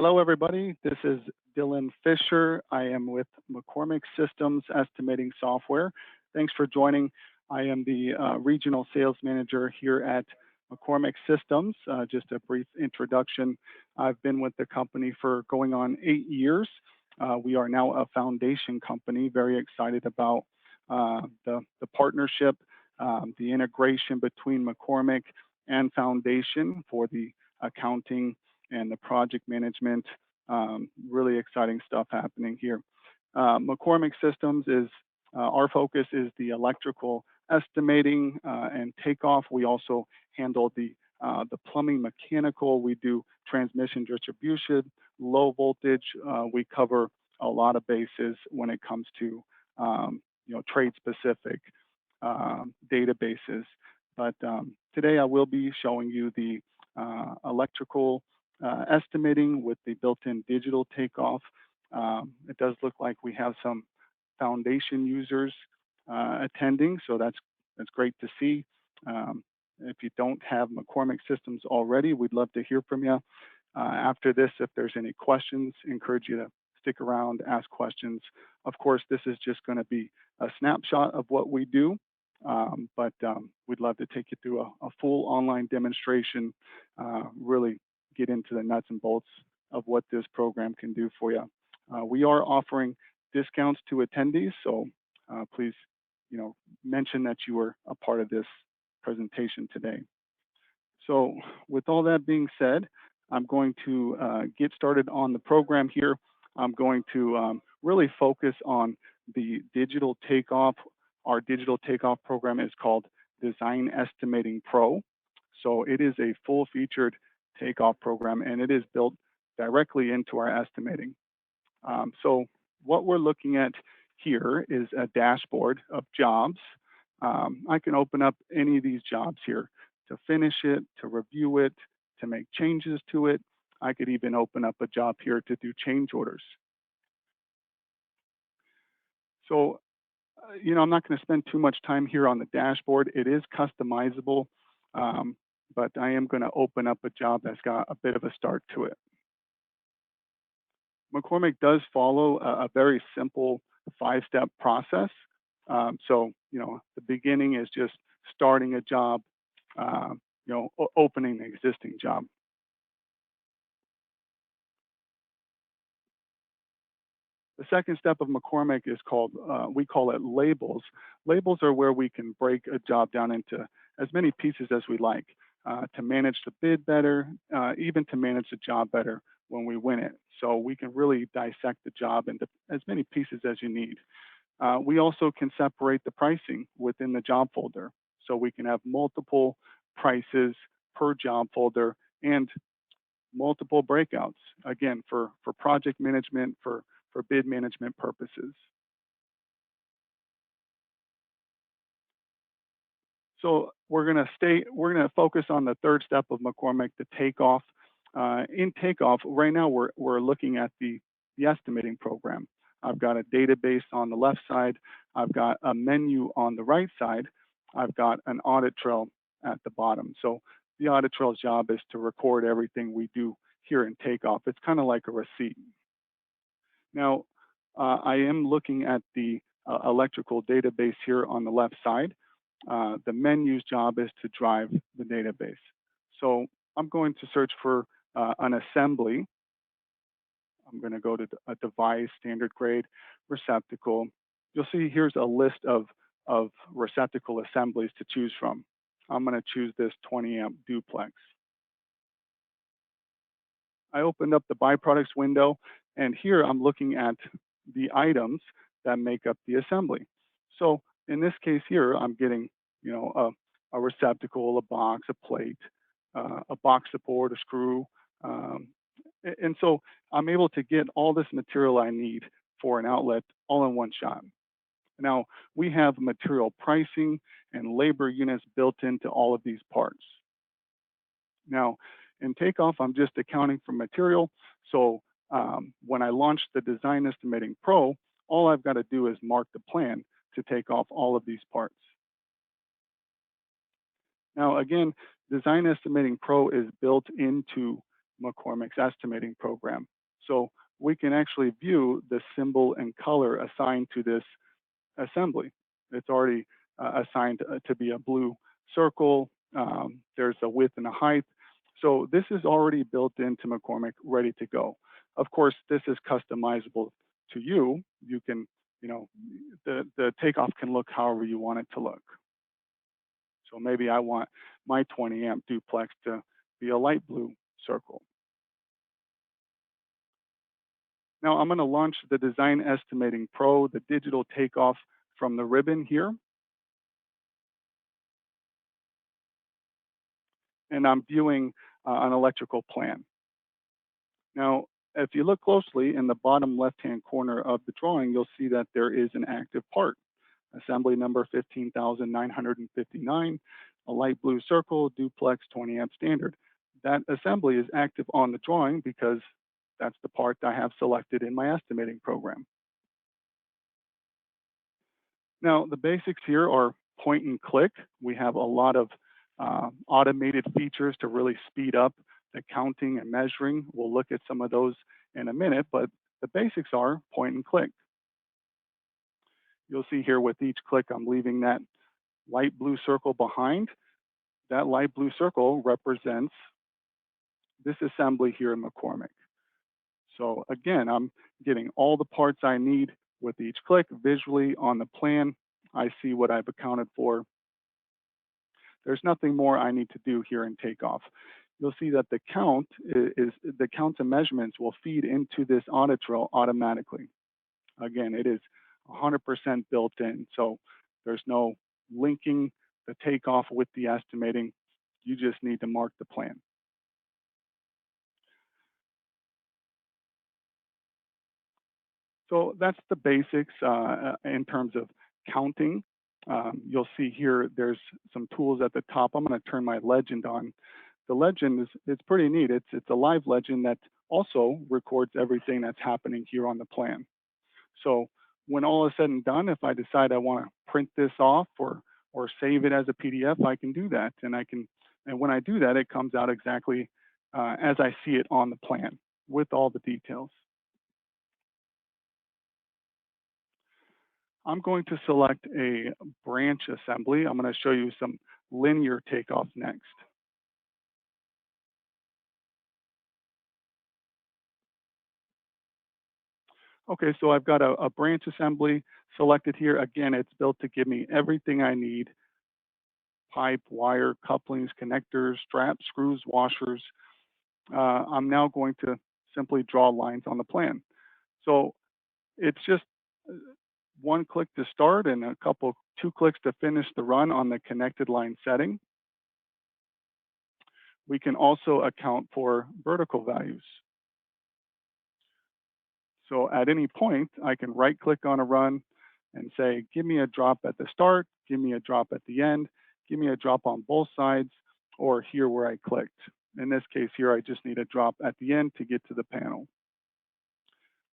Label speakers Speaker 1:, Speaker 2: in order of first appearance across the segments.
Speaker 1: Hello, everybody. This is Dylan Fisher. I am with McCormick Systems Estimating Software. Thanks for joining. I am the Regional Sales Manager here at McCormick Systems. Just a brief introduction. I've been with the company for going on 8 years. We are now a foundation company. Very excited about the partnership, the integration between McCormick and Foundation for the accounting and the project management. Really exciting stuff happening here. McCormick Systems is our focus is the electrical estimating and takeoff. We also handle the plumbing mechanical. We do transmission distribution, low voltage. We cover a lot of bases when it comes to trade specific databases. But today I will be showing you the electrical estimating with the built-in digital takeoff. It does look like we have some foundation users attending, so that's great to see. If you don't have McCormick Systems already, we'd love to hear from you. After this, if there's any questions, encourage you to stick around, ask questions. Of course, this is just going to be a snapshot of what we do, but we'd love to take you through a full online demonstration, really get into the nuts and bolts of what this program can do for you. We are offering discounts to attendees, so please, mention that you were a part of this presentation today. So with all that being said, I'm going to get started on the program here. I'm going to really focus on the digital takeoff. Our digital takeoff program is called Design Estimating Pro. So it is a full-featured takeoff program, and it is built directly into our estimating. So what we're looking at here is a dashboard of jobs. I can open up any of these jobs here to finish it, to review it, to make changes to it. I could even open up a job here to do change orders. So, I'm not going to spend too much time here on the dashboard. It is customizable, but I am going to open up a job that's got a bit of a start to it. McCormick does follow a very simple 5-step process. So, the beginning is just starting a job, opening the existing job. The second step of McCormick is called, we call it labels. Labels are where we can break a job down into as many pieces as we like to manage the bid better, even to manage the job better when we win it. So we can really dissect the job into as many pieces as you need. We also can separate the pricing within the job folder. So we can have multiple prices per job folder and multiple breakouts, again, for project management, for bid management purposes. So we're going to focus on the third step of McCormick, the takeoff. In takeoff, right now we're looking at the estimating program. I've got a database on the left side. I've got a menu on the right side. I've got an audit trail at the bottom. So the audit trail's job is to record everything we do here in takeoff. It's kind of like a receipt. Now, I am looking at the electrical database here on the left side. The menu's job is to drive the database. So I'm going to search for an assembly. I'm going to go to a device, standard grade, receptacle. You'll see here's a list of receptacle assemblies to choose from. I'm going to choose this 20 amp duplex. I opened up the byproducts window, and here I'm looking at the items that make up the assembly. So in this case here, I'm getting, a receptacle, a box, a plate, a box support, a screw. And so I'm able to get all this material I need for an outlet all in one shot. Now, we have material pricing and labor units built into all of these parts. Now, in takeoff, I'm just accounting for material. So when I launch the Design Estimating Pro, all I've got to do is mark the plan to take off all of these parts. Now, again, Design Estimating Pro is built into McCormick's estimating program. So we can actually view the symbol and color assigned to this assembly. It's already assigned to be a blue circle. There's a width and a height. So this is already built into McCormick, ready to go. Of course, this is customizable to you. You can, the Takeoff can look however you want it to look. So maybe I want my 20 amp duplex to be a light blue circle. Now I'm going to launch the Design Estimating Pro, the digital Takeoff from the ribbon here. And I'm viewing an electrical plan. Now, if you look closely in the bottom left-hand corner of the drawing, you'll see that there is an active part, assembly number 15,959, a light blue circle, duplex 20 amp standard. That assembly is active on the drawing because that's the part I have selected in my estimating program. Now, the basics here are point and click. We have a lot of automated features to really speed up the counting and measuring. We'll look at some of those in a minute, but the basics are point and click. You'll see here with each click, I'm leaving that light blue circle behind. That light blue circle represents this assembly here in McCormick. So again, I'm getting all the parts I need with each click visually on the plan. I see what I've accounted for. There's nothing more I need to do here in Takeoff. You'll see that the counts and measurements will feed into this audit trail automatically. Again, it is 100% built in, so there's no linking the Takeoff with the estimating. You just need to mark the plan. So that's the basics in terms of counting. You'll see here there's some tools at the top. I'm going to turn my legend on. The legend is pretty neat. It's a live legend that also records everything that's happening here on the plan. So when all is said and done, if I decide I want to print this off or save it as a PDF, I can do that. And when I do that, it comes out exactly as I see it on the plan with all the details. I'm going to select a branch assembly. I'm going to show you some linear Takeoff next. Okay, so I've got a branch assembly selected here. Again, it's built to give me everything I need: pipe, wire, couplings, connectors, straps, screws, washers. I'm now going to simply draw lines on the plan. So it's just one click to start and two clicks to finish the run on the connected line setting. We can also account for vertical values. So at any point, I can right click on a run and say, give me a drop at the start, give me a drop at the end, give me a drop on both sides, or here where I clicked. In this case here, I just need a drop at the end to get to the panel.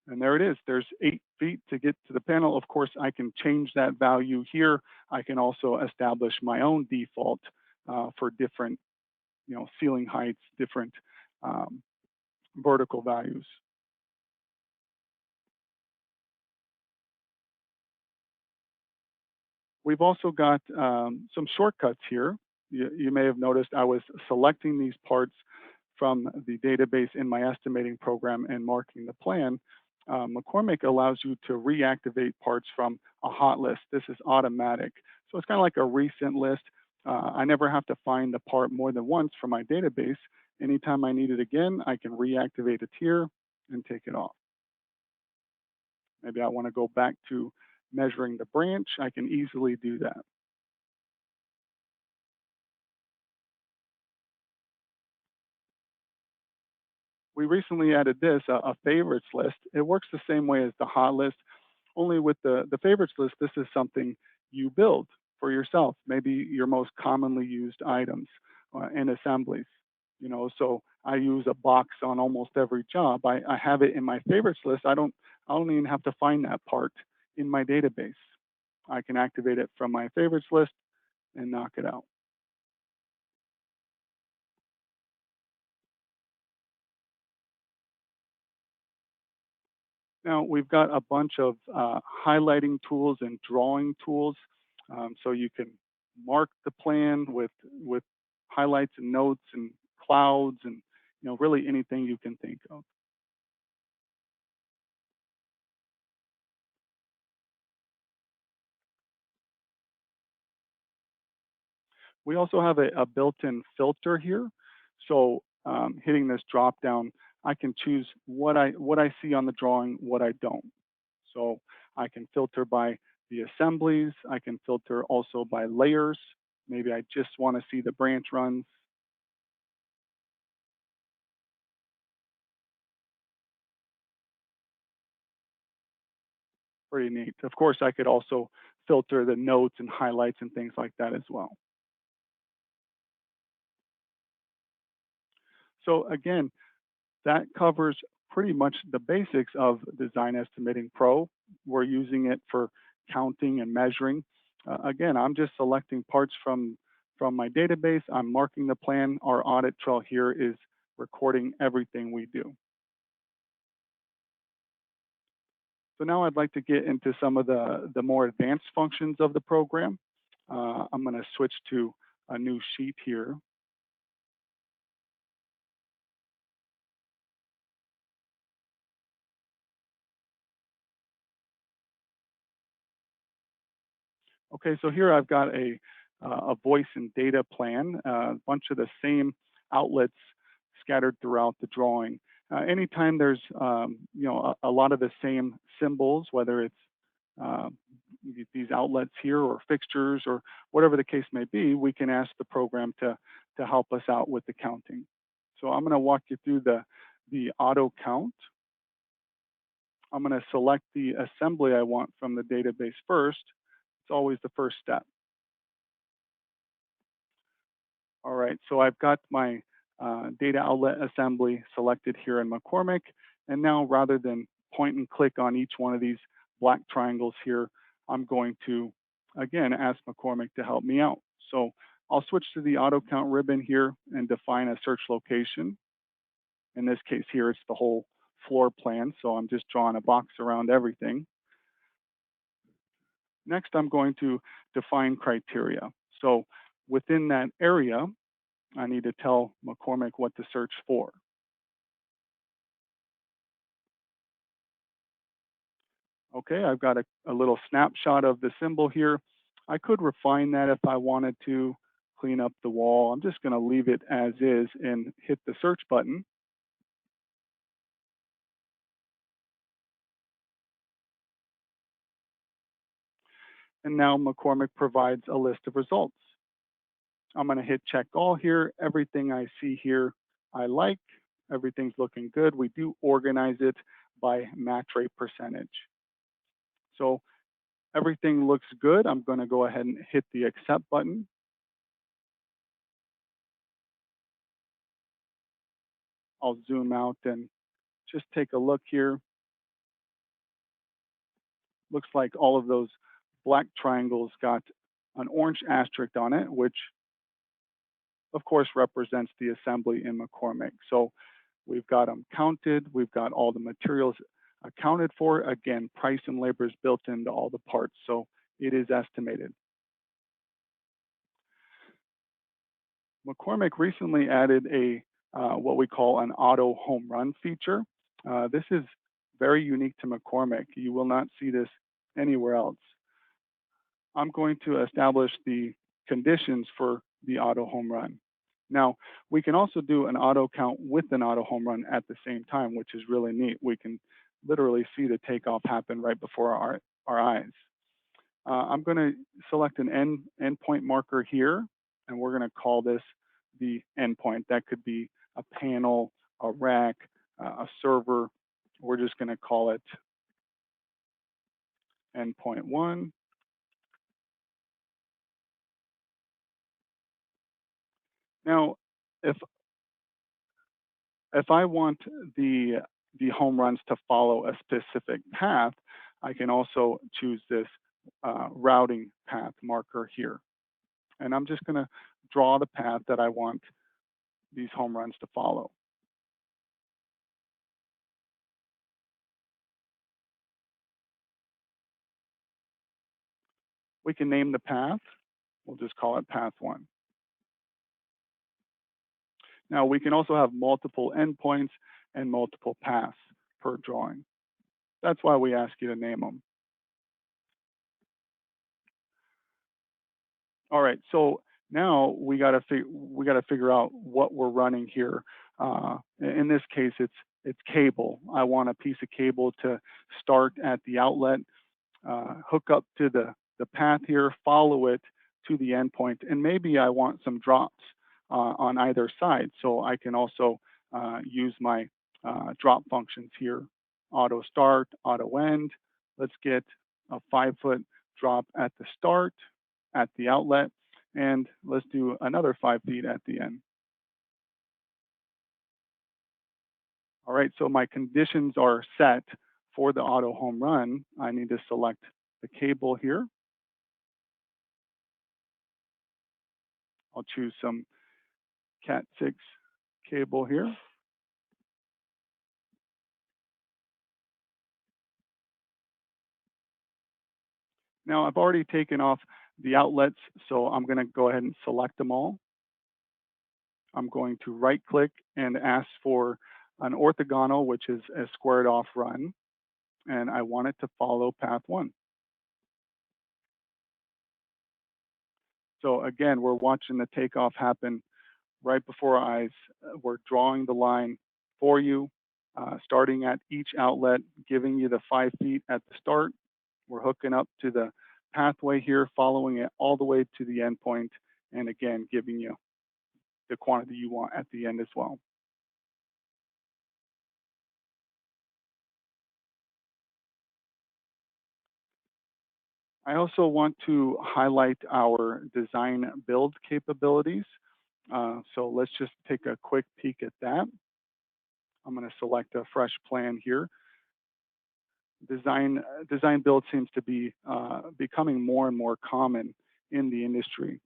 Speaker 1: And there it is. There's 8 feet to get to the panel. Of course, I can change that value here. I can also establish my own default for different, ceiling heights, different vertical values. We've also got some shortcuts here. You may have noticed I was selecting these parts from the database in my estimating program and marking the plan. McCormick allows you to reactivate parts from a hot list. This is automatic. So it's kind of like a recent list. I never have to find the part more than once from my database. Anytime I need it again, I can reactivate it here and take it off. Maybe I want to go back to measuring the branch. I can easily do that. We recently added this, a favorites list. It works the same way as the hot list, only with the favorites list, this is something you build for yourself, maybe your most commonly used items and assemblies. So I use a box on almost every job. I have it in my favorites list. I don't even have to find that part in my database. I can activate it from my favorites list and knock it out. Now we've got a bunch of highlighting tools and drawing tools, so you can mark the plan with highlights and notes and clouds and really anything you can think of. We also have a built-in filter here, so hitting this drop down, I can choose what I see on the drawing, what I don't. So I can filter by the assemblies. I can filter also by layers. Maybe I just want to see the branch runs. Pretty neat. Of course, I could also filter the notes and highlights and things like that as well. So again, that covers pretty much the basics of Design Estimating Pro. We're using it for counting and measuring. Again, I'm just selecting parts from my database. I'm marking the plan. Our audit trail here is recording everything we do. So now I'd like to get into some of the more advanced functions of the program. I'm going to switch to a new sheet here. Okay, so here I've got a voice and data plan, a bunch of the same outlets scattered throughout the drawing. Anytime there's a lot of the same symbols, whether it's uh, these outlets here or fixtures or whatever the case may be, we can ask the program to help us out with the counting. So I'm going to walk you through the auto count. I'm going to select the assembly I want from the database first. It's always the first step. All right, so I've got my data outlet assembly selected here in McCormick. And now rather than point and click on each one of these black triangles here, I'm going to, again, ask McCormick to help me out. So I'll switch to the auto count ribbon here and define a search location. In this case here, it's the whole floor plan. So I'm just drawing a box around everything. Next, I'm going to define criteria. So within that area, I need to tell McCormick what to search for. Okay, I've got a little snapshot of the symbol here. I could refine that if I wanted to, clean up the wall. I'm just going to leave it as is and hit the search button. And now McCormick provides a list of results. I'm going to hit check all here. Everything I see here, I like. Everything's looking good. We do organize it by match rate percentage. So everything looks good. I'm going to go ahead and hit the accept button. I'll zoom out and just take a look here. Looks like all of those black triangles got an orange asterisk on it, which of course represents the assembly in McCormick. So we've got them counted. We've got all the materials accounted for. Again, price and labor is built into all the parts, so it is estimated. McCormick recently added a what we call an auto home run feature. This is very unique to McCormick. You will not see this anywhere else. I'm going to establish the conditions for the auto home run. Now, we can also do an auto count with an auto home run at the same time, which is really neat. We can literally see the takeoff happen right before our eyes. I'm going to select an endpoint marker here, and we're going to call this the endpoint. That could be a panel, a rack, a server. We're just going to call it endpoint 1. Now, if if I want the home runs to follow a specific path, I can also choose this routing path marker here. And I'm just going to draw the path that I want these home runs to follow. We can name the path. We'll just call it path 1. Now we can also have multiple endpoints and multiple paths per drawing. That's why we ask you to name them. All right, so now we got to figure out what we're running here. In this case, it's cable. I want a piece of cable to start at the outlet, hook up to the path here, follow it to the endpoint, and maybe I want some drops on either side. So I can also use my drop functions here: auto start, auto end. Let's get a 5-foot drop at the start, at the outlet, and let's do another 5 feet at the end. All right, so my conditions are set for the auto home run. I need to select the cable here. I'll choose some Cat 6 cable here. Now I've already taken off the outlets, so I'm going to go ahead and select them all. I'm going to right click and ask for an orthogonal, which is a squared off run, and I want it to follow path 1. So again, we're watching the takeoff happen right before our eyes. We're drawing the line for you, starting at each outlet, giving you the 5 feet at the start. We're hooking up to the pathway here, following it all the way to the endpoint, and again, giving you the quantity you want at the end as well. I also want to highlight our design build capabilities. So let's just take a quick peek at that. I'm going to select a fresh plan here. Design build seems to be becoming more and more common in the industry.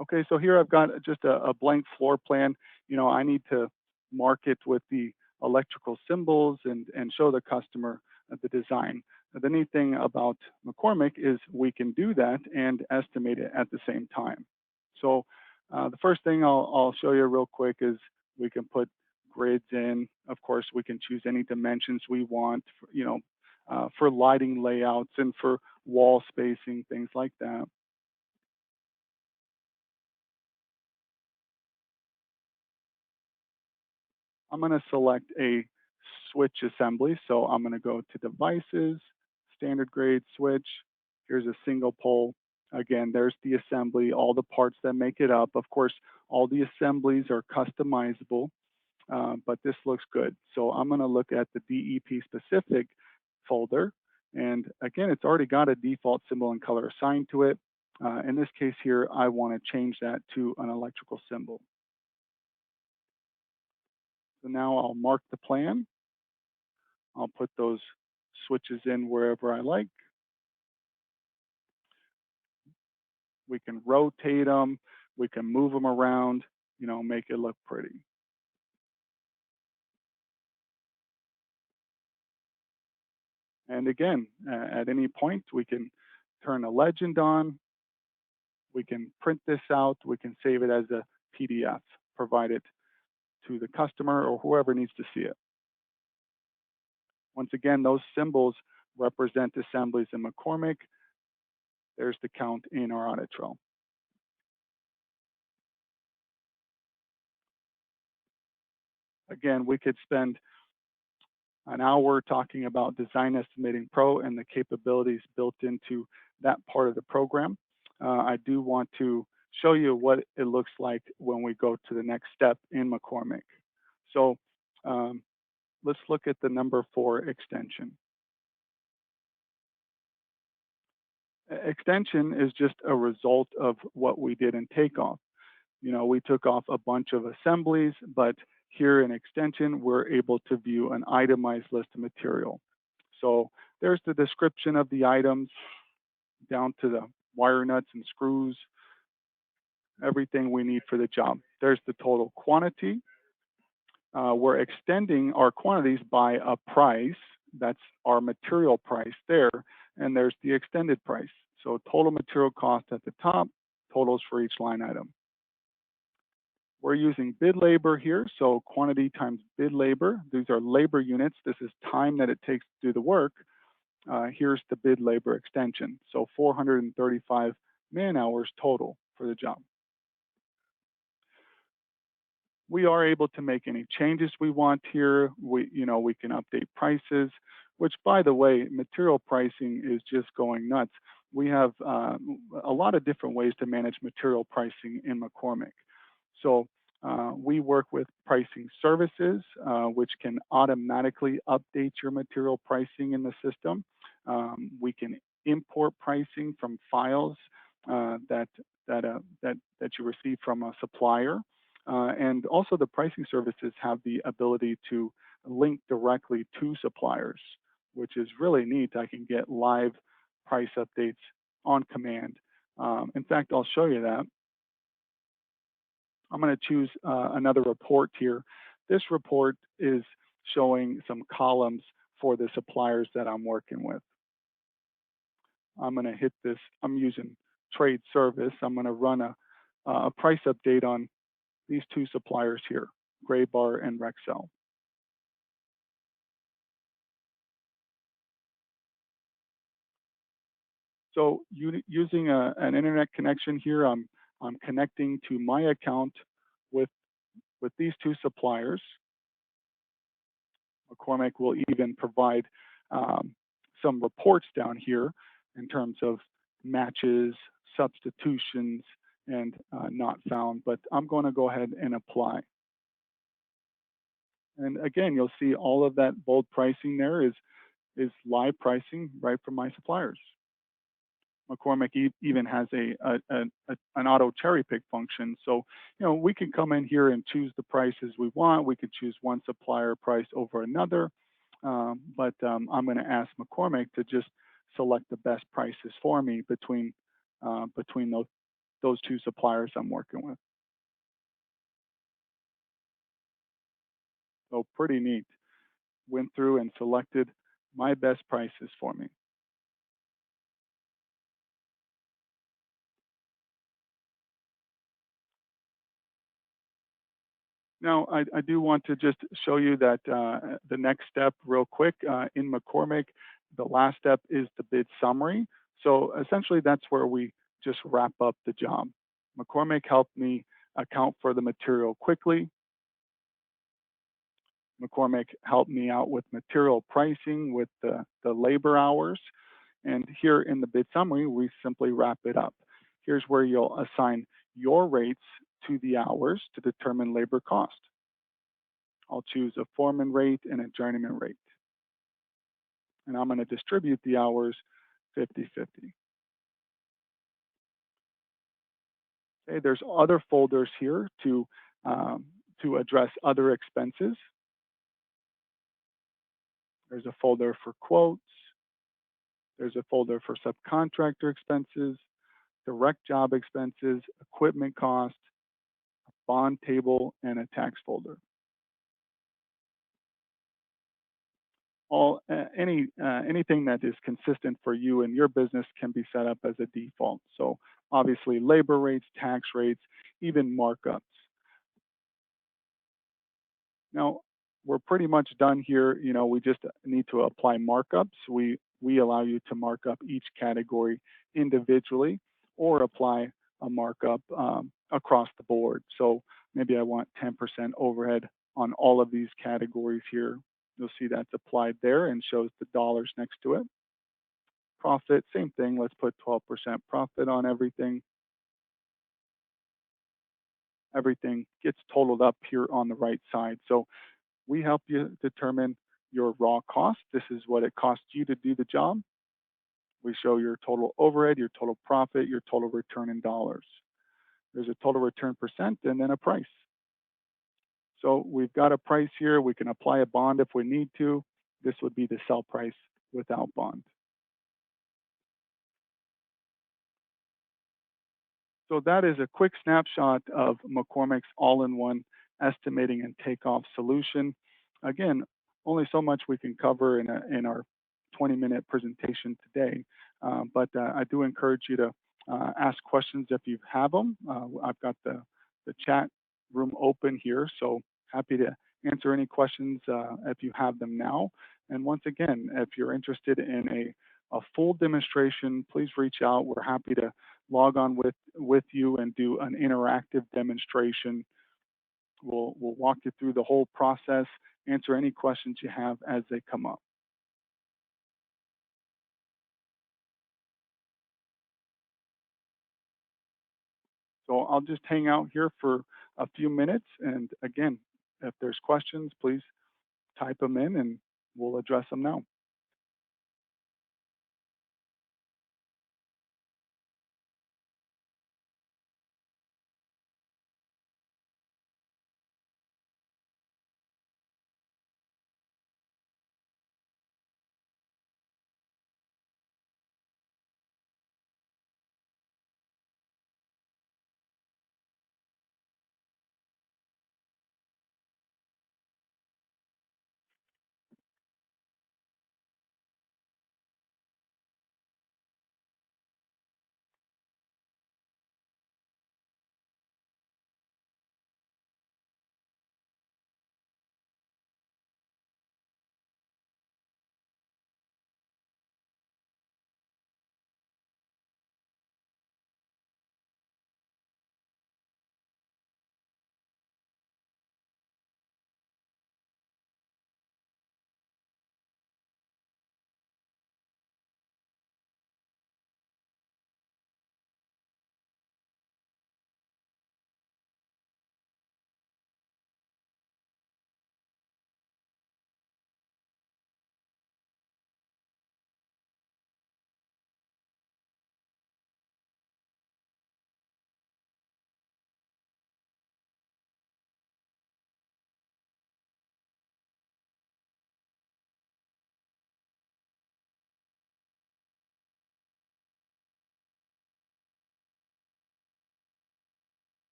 Speaker 1: Okay, so here I've got just a blank floor plan. I need to mark it with the electrical symbols and show the customer the design. The neat thing about McCormick is we can do that and estimate it at the same time. So the first thing I'll show you real quick is we can put grids in. Of course, we can choose any dimensions we want, for lighting layouts and for wall spacing, things like that. I'm going to select a switch assembly. So I'm going to go to devices, standard grade switch. Here's a single pole. Again, there's the assembly, all the parts that make it up. Of course, all the assemblies are customizable, but this looks good. So I'm going to look at the DEP specific folder. And again, it's already got a default symbol and color assigned to it. In this case here, I want to change that to an electrical symbol. So now I'll mark the plan. I'll put those switches in wherever I like. We can rotate them. We can move them around, make it look pretty. And again, at any point, we can turn a legend on. We can print this out. We can save it as a PDF, provide it to the customer or whoever needs to see it. Once again, those symbols represent assemblies in McCormick. There's the count in our audit trail. Again, we could spend an hour talking about Design Estimating Pro and the capabilities built into that part of the program. I do want to show you what it looks like when we go to the next step in McCormick. So let's look at the number 4 extension. Extension is just a result of what we did in Takeoff. We took off a bunch of assemblies, but here in Extension, we're able to view an itemized list of material. So there's the description of the items down to the wire nuts and screws, everything we need for the job. There's the total quantity. We're extending our quantities by a price. That's our material price there. And there's the extended price. So total material cost at the top, totals for each line item. We're using bid labor here, so quantity times bid labor. These are labor units. This is time that it takes to do the work. Here's the bid labor extension. So 435 man hours total for the job. We are able to make any changes we want here. We can update prices, which, by the way, material pricing is just going nuts. We have a lot of different ways to manage material pricing in McCormick. So we work with pricing services, which can automatically update your material pricing in the system. We can import pricing from files that you receive from a supplier. And also the pricing services have the ability to link directly to suppliers, which is really neat. I can get live price updates on command. In fact, I'll show you that. I'm going to choose another report here. This report is showing some columns for the suppliers that I'm working with. I'm going to hit this. I'm using trade service. I'm going to run a price update on these two suppliers here, Gray Bar and Rexel. So using an internet connection here, I'm connecting to my account with these two suppliers. McCormick will even provide some reports down here in terms of matches, substitutions, and not found, but I'm going to go ahead and apply. And again, you'll see all of that bold pricing there is live pricing right from my suppliers. McCormick even has an auto cherry pick function. So, we can come in here and choose the prices we want. We could choose one supplier price over another. But I'm going to ask McCormick to just select the best prices for me between those two suppliers I'm working with. So pretty neat. Went through and selected my best prices for me. Now, I do want to just show you that the next step real quick in McCormick, the last step is the bid summary. So essentially that's where we just wrap up the job. McCormick helped me account for the material quickly. McCormick helped me out with material pricing with the labor hours. And here in the bid summary, we simply wrap it up. Here's where you'll assign your rates to the hours to determine labor cost. I'll choose a foreman rate and a journeyman rate. And I'm going to distribute the hours 50-50. Okay, there's other folders here to address other expenses. There's a folder for quotes. There's a folder for subcontractor expenses, direct job expenses, equipment cost, a bond table, and a tax folder. Anything that is consistent for you and your business can be set up as a default. So obviously labor rates, tax rates, even markups. Now we're pretty much done here. We just need to apply markups. We allow you to mark up each category individually or apply a markup across the board. So maybe I want 10% overhead on all of these categories here. You'll see that's applied there and shows the dollars next to it. Profit, same thing. Let's put 12% profit on everything. Everything gets totaled up here on the right side. So we help you determine your raw cost. This is what it costs you to do the job. We show your total overhead, your total profit, your total return in dollars. There's a total return percent and then a price. So we've got a price here. We can apply a bond if we need to. This would be the sell price without bond. So that is a quick snapshot of McCormick's all-in-one estimating and takeoff solution. Again, only so much we can cover in our 20-minute presentation today. But I do encourage you to ask questions if you have them. I've got the chat room open here, so happy to answer any questions if you have them now. And once again, if you're interested in a full demonstration, please reach out. We're happy to log on with you and do an interactive demonstration. We'll walk you through the whole process, answer any questions you have as they come up. So I'll just hang out here for a few minutes. And again, if there's questions, please type them in and we'll address them now.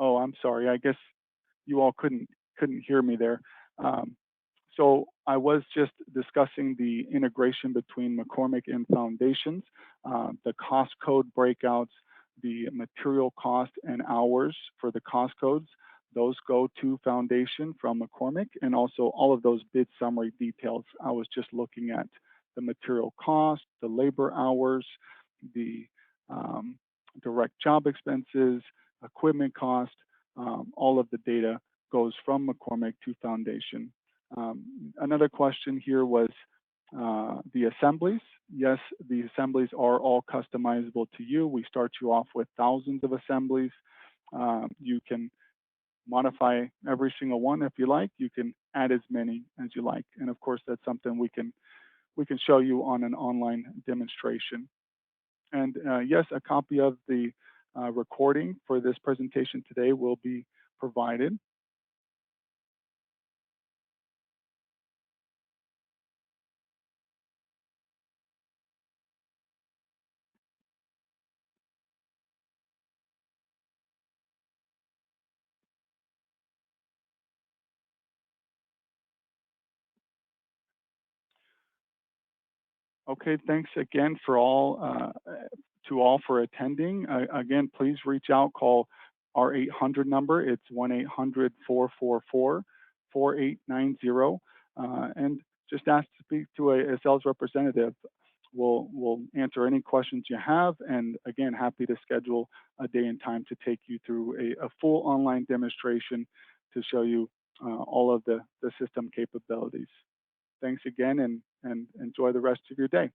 Speaker 1: Oh, I'm sorry. I guess you all couldn't hear me there. Um, so I was just discussing the integration between McCormick and Foundations, the cost code breakouts, the material cost and hours for the cost codes. Those go to Foundation from McCormick, and also all of those bid summary details. I was just looking at the material cost, the labor hours, the um, direct job expenses, equipment cost. All of the data goes from McCormick to Foundation. Another question here was the assemblies. Yes, the assemblies are all customizable to you. We start you off with thousands of assemblies. You can modify every single one if you like. You can add as many as you like, and of course, that's something we can show you on an online demonstration. And yes, a copy of the recording for this presentation today will be provided. Okay, thanks again for all to all for attending. Again, please reach out, call our 800 number. It's 1-800-444-4890, and just ask to speak to a sales representative. We'll answer any questions you have, and again, happy to schedule a day and time to take you through a full online demonstration to show you all of the system capabilities. Thanks again, and enjoy the rest of your day.